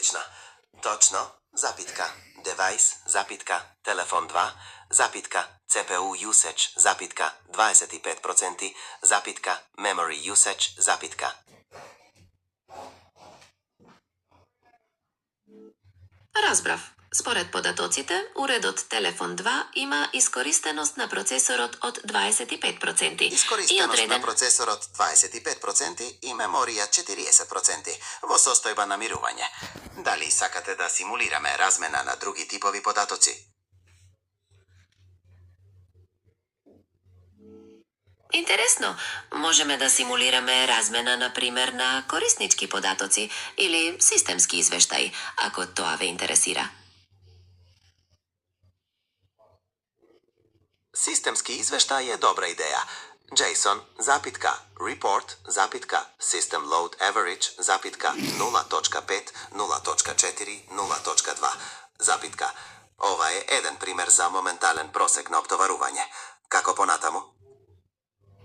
Одлично. Точно, запитка, device, запитка, телефон 2, запитка, CPU usage, запитка, 25%, запитка, memory usage, запитка. Разбрав. Според податоците, уредот Телефон 2 има искористеност на процесорот од 25%. Искористеност на процесорот 25% и меморија 40%, во состојба на мирување. Дали сакате да симулираме размена на други типови податоци? Интересно, можеме да симулираме размена, например, на кориснички податоци или системски извештаи, ако тоа ве интересира. Системски извештај е добра идеја. JSON, запитка, report, запитка, system load average, запитка, 0.5, 0.4, 0.2, запитка. Ова е еден пример за моментален просек на оптоварување. Како понатаму?